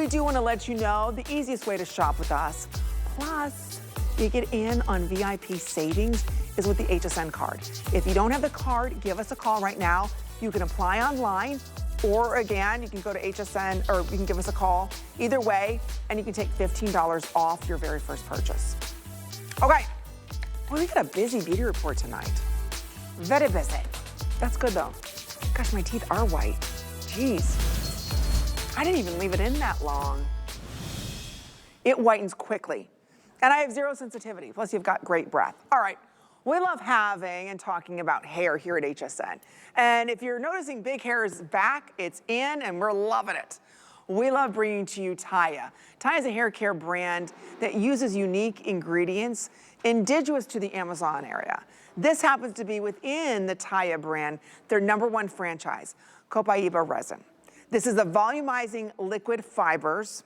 we do want to let you know the easiest way to shop with us. Plus, you get in on VIP savings is with the HSN card. If you don't have the card, give us a call right now. You can apply online, or again, you can go to HSN, or you can give us a call. Either way, and you can take $15 off your very first purchase. Okay, well, we got a busy beauty report tonight. Very busy. That's good though. Gosh, my teeth are white. Jeez. I didn't even leave it in that long. It whitens quickly. And I have zero sensitivity, plus you've got great breath. All right, we love having and talking about hair here at HSN. And if you're noticing big hair is back, it's in, and we're loving it. We love bringing to you Taya. Taya is a hair care brand that uses unique ingredients indigenous to the Amazon area. This happens to be within the Taya brand, their #1 franchise, Copaiba Resin. This is the volumizing liquid fibers.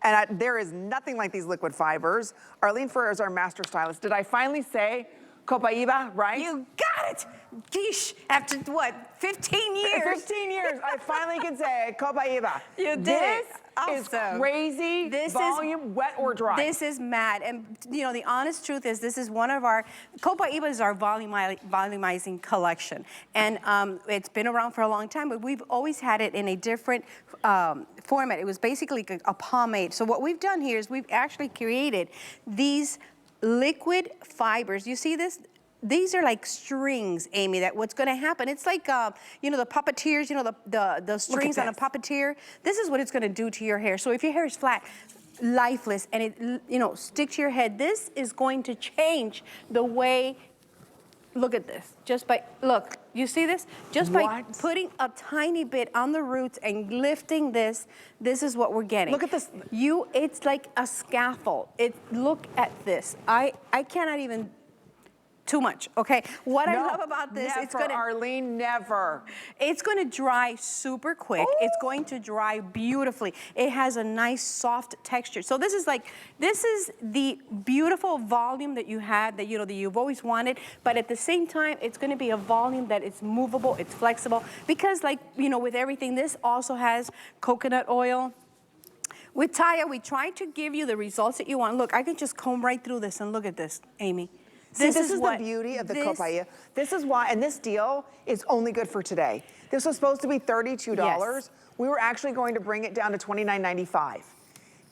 And there is nothing like these liquid fibers. Arlene Ferrer is our master stylist. Did I finally say Copaiba, right? You got it. Geesh, after what, 15 years? 15 years, I finally can say Copaiba. You did This awesome. is crazy volume, wet or dry. This is mad, and you know, the honest truth is this is one of our, Copaiba is our volumizing collection. And it's been around for a long time, but we've always had it in a different format. It was basically a pomade. So what we've done here is we've actually created these liquid fibers. You see this? These are like strings, Amy, that what's gonna happen, it's like, you know, the puppeteers, you know, the strings on a puppeteer. This is what it's gonna do to your hair. So if your hair is flat, lifeless, and it, you know, stick to your head, this is going to change the way, look at this, just by, look, you see this? Just by putting a tiny bit on the roots and lifting this, this is what we're getting. Look at this. It's like a scaffold. Look at this. I cannot even, too much, okay? What I love about this, it's gonna, Arlene, never. It's gonna dry super quick. Ooh. It's going to dry beautifully. It has a nice soft texture. So this is the beautiful volume that you had, that you know, that you've always wanted, but at the same time, it's gonna be a volume that is movable, it's flexible, because like, you know, with everything, this also has coconut oil. With Taya, we try to give you the results that you want. Look, I can just comb right through this and look at this, Amy. This is the beauty of the Copaiba. This is why, and this deal is only good for today. This was supposed to be $32. Yes. We were actually going to bring it down to $29.95.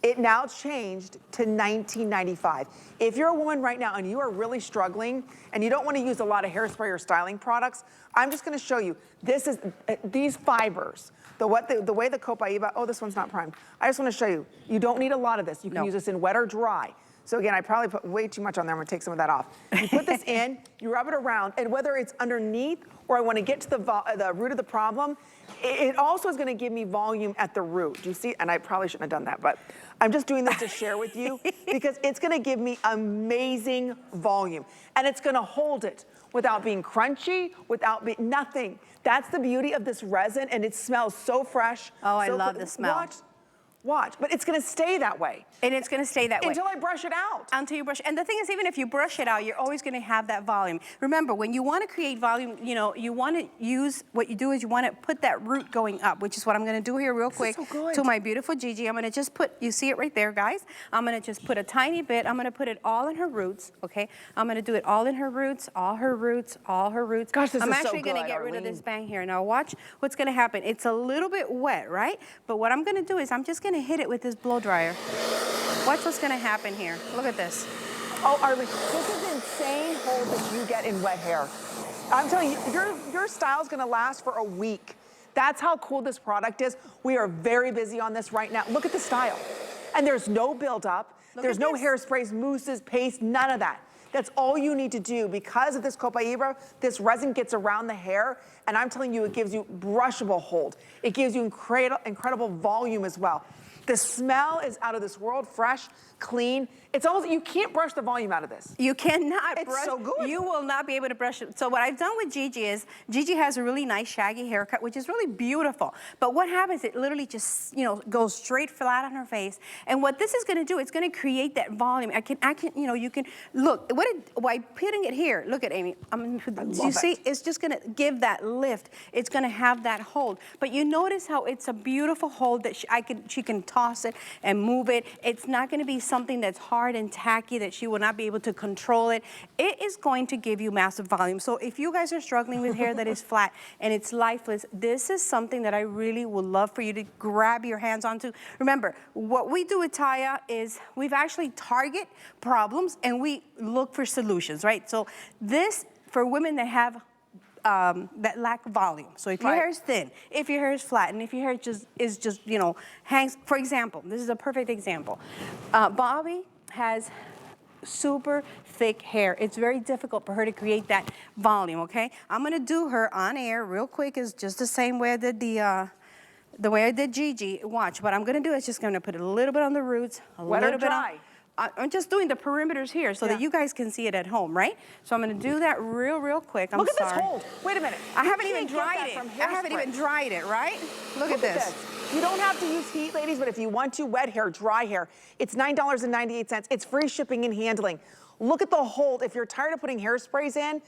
It now changed to $19.95. If you're a woman right now and you are really struggling and you don't want to use a lot of hairspray or styling products, I'm just going to show you. This is these fibers. The way the Copaiba, oh, this one's not primed. I just want to show you. You don't need a lot of this. You can use this in wet or dry. So again, I probably put way too much on there. I'm gonna take some of that off. You put this in, you rub it around, and whether it's underneath or I wanna get to the root of the problem, it also is gonna give me volume at the root. Do you see? And I probably shouldn't have done that, but I'm just doing this to share with you because it's gonna give me amazing volume. And it's gonna hold it without being crunchy, without being nothing. That's the beauty of this resin, and it smells so fresh. Oh, I love the smell. Watch, but it's gonna stay that way. And it's gonna stay that way. Until I brush it out. Until you brush, and the thing is, even if you brush it out, you're always gonna have that volume. Remember, when you wanna create volume, you know, you wanna use, what you do is you wanna put that root going up, which is what I'm gonna do here real quick to my beautiful Gigi. I'm gonna just put, you see it right there, guys? I'm gonna just put a tiny bit, I'm gonna put it all in her roots, okay? I'm gonna do it all in her roots, all her roots, all her roots. Gosh, this is so good, I'm actually gonna get rid of this bang here. Now watch what's gonna happen. It's a little bit wet, right? But what I'm gonna do is I'm just gonna hit it with this blow dryer. Watch what's gonna happen here. Look at this. Oh, Arlene, this is insane hold that you get in wet hair. I'm telling you, your style's gonna last for a week. That's how cool this product is. We are very busy on this right now. Look at the style. And there's no buildup. There's no hairsprays, mousses, paste, none of that. That's all you need to do. Because of this Copaiba, this resin gets around the hair, and I'm telling you, it gives you brushable hold. It gives you incredible volume as well. The smell is out of this world, fresh, clean. It's almost, you can't brush the volume out of this. You cannot brush. It's so good. You will not be able to brush it. So what I've done with Gigi is, Gigi has a really nice shaggy haircut, which is really beautiful. But what happens, it literally just, you know, goes straight flat on her face. And what this is gonna do, it's gonna create that volume. I can, you know, you can, look, by putting it here, look at Amy, you see, it's just gonna give that lift. It's gonna have that hold. But you notice how it's a beautiful hold that she can toss it and move it. It's not gonna be something that's hard and tacky that she will not be able to control it. It is going to give you massive volume. So if you guys are struggling with hair that is flat and it's lifeless, this is something that I really would love for you to grab your hands onto. Remember, what we do with Taya is we've actually target problems and we look for solutions, right? So this, for women that have that lack volume. So if your hair is thin, if your hair is flat, and if your hair is just, you know, hangs, for example, this is a perfect example. Bobby has super thick hair. It's very difficult for her to create that volume, okay? I'm gonna do her on air real quick. It's just the same way I did the way I did Gigi. Watch, what I'm gonna do is just gonna put a little bit on the roots, a little bit dry. I'm just doing the perimeters here so that you guys can see it at home, right? So I'm gonna do that real quick. Look at this hold. Wait a minute. I haven't even dried it. I haven't even dried it, right? Look at this. You don't have to use heat, ladies, but if you want to, wet hair, dry hair, it's $9.98. It's free shipping and handling. Look at the hold. If you're tired of putting hairsprays in,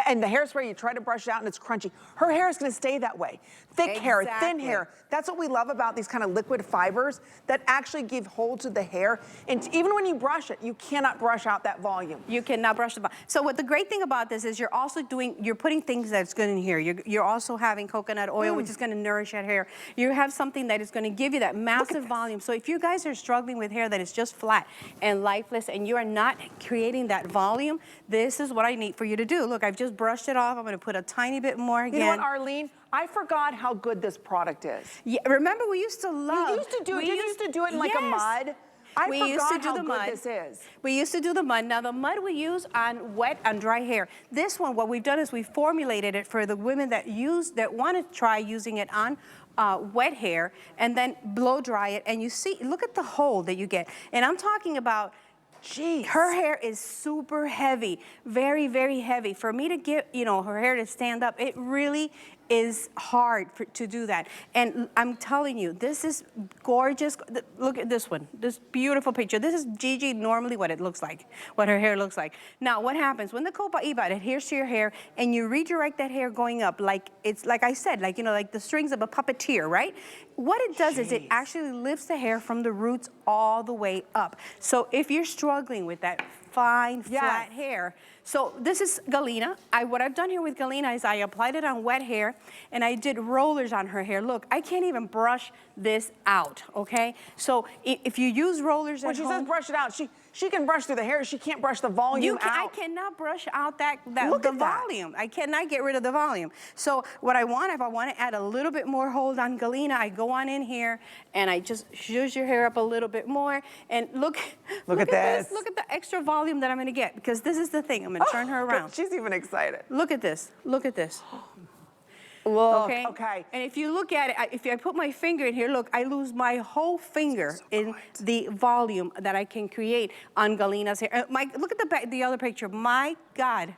and the hairspray, you try to brush it out and it's crunchy, her hair is gonna stay that way. Thick hair, thin hair. That's what we love about these kind of liquid fibers that actually give hold to the hair. And even when you brush it, you cannot brush out that volume. You cannot brush the volume. So what the great thing about this is you're also you're putting things that's good in here. You're also having coconut oil, which is gonna nourish that hair. You have something that is gonna give you that massive volume. So if you guys are struggling with hair that is just flat and lifeless and you are not creating that volume, this is what I need for you to do. Look, I've just brushed it off. I'm gonna put a tiny bit more again. You know what, Arlene? I forgot how good this product is. Yeah, remember we used to love. We used to do it. You used to do it in like a mud. I forgot how good this is. We used to do the mud. Now the mud we use on wet and dry hair. This one, what we've done is we formulated it for the women that want to try using it on wet hair and then blow dry it. And you see, look at the hold that you get. And I'm talking about. Jeez. Her hair is super heavy, very, very heavy. For me to get, you know, her hair to stand up, it really is hard to do that. And I'm telling you, this is gorgeous. Look at this one, this beautiful picture. This is Gigi normally what it looks like, what her hair looks like. Now, what happens when the Copaiba adheres to your hair and you redirect that hair going up, like it's like I said, like, you know, like the strings of a puppeteer, right? What it does is it actually lifts the hair from the roots all the way up. So if you're struggling with that fine, flat hair. So this is Galena. What I've done here with Galena is I applied it on wet hair and I did rollers on her hair. Look, I can't even brush this out, okay? So if you use rollers at home. When she says brush it out, she can brush through the hair, she can't brush the volume out. I cannot brush out the volume. I cannot get rid of the volume. So what I want, if I want to add a little bit more hold on Galena, I go on in here and I just zhuzh your hair up a little bit more. And look at this. Look at the extra volume that I'm going to get, because this is the thing. I'm going to turn her around. She's even excited. Look at this. Look at this. Look, okay. And if you look at it, if I put my finger in here, look, I lose my whole finger in the volume that I can create on Galena's hair. Look at the other picture. My God.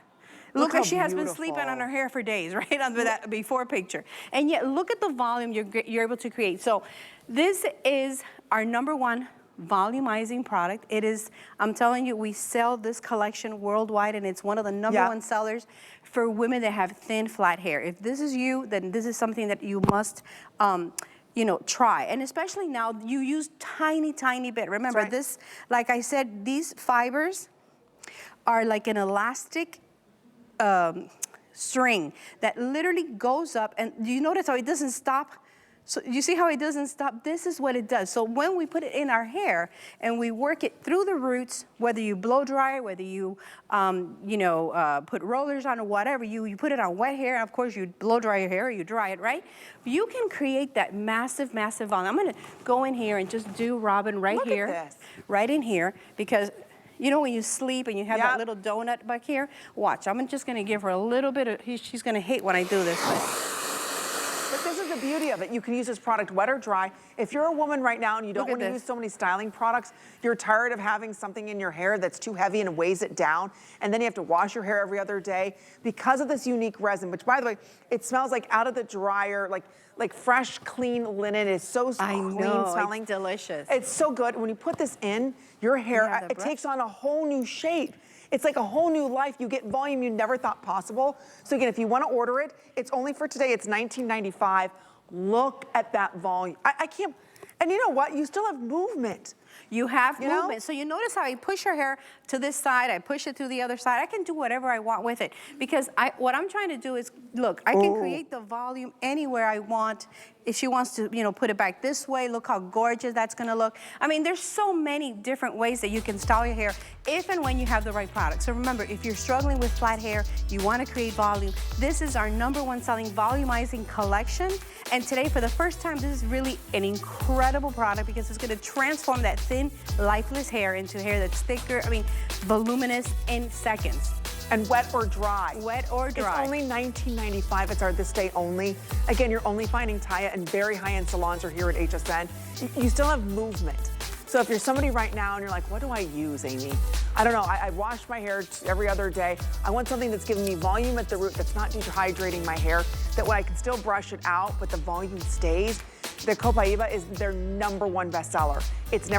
Look like she has been sleeping on her hair for days, right? Under that before picture. And yet, look at the volume you're able to create. So this is our #1 volumizing product. It is, I'm telling you, we sell this collection worldwide, and it's one of the #1 sellers for women that have thin, flat hair. If this is you, then this is something that you must, you know, try. And especially now, you use tiny, tiny bit. Remember this, like I said, these fibers are like an elastic string that literally goes up, and do you notice how it doesn't stop? So you see how it doesn't stop? This is what it does. So when we put it in our hair and we work it through the roots, whether you blow dry, whether you, put rollers on or whatever, you put it on wet hair. Of course, you blow dry your hair or you dry it, right? You can create that massive, massive volume. I'm gonna go in here and just do Robin right here. Look at this. Right in here, because you know when you sleep and you have that little donut back here? Watch, I'm just gonna give her a little bit of, she's gonna hate when I do this. But this is the beauty of it. You can use this product wet or dry. If you're a woman right now and you don't want to use so many styling products, you're tired of having something in your hair that's too heavy and weighs it down, and then you have to wash your hair every other day, because of this unique resin, which, by the way, it smells like out of the dryer, like fresh, clean linen. Is so clean smelling. It's delicious. It's so good. When you put this in, your hair, it takes on a whole new shape. It's like a whole new life. You get volume you never thought possible. So again, if you want to order it, it's only for today. It's $19.95. Look at that volume. I can't. And you know what? You still have movement. You have You know? movement. So you notice how I push her hair to this side, I push it to the other side. I can do whatever I want with it because what I'm trying to do is, look, I can create the volume anywhere I want. If she wants to, you know, put it back this way, look how gorgeous that's gonna look. I mean, there's so many different ways that you can style your hair if and when you have the right product. So remember, if you're struggling with flat hair, you wanna create volume, this is our #1 selling volumizing collection. And today, for the first time, this is really an incredible product because it's gonna transform that thin, lifeless hair into hair that's thicker, I mean, voluminous in seconds. And wet or dry. Wet or dry. It's only $19.95. It's our this day only. Again, you're only finding Taya in very high-end salons or here at HSN. You still have movement. So if you're somebody right now and you're like, what do I use, Amy? I don't know, I wash my hair every other day. I want something that's giving me volume at the root, that's not dehydrating my hair, that way I can still brush it out, but the volume stays. The Copaiba is their #1 bestseller. It's never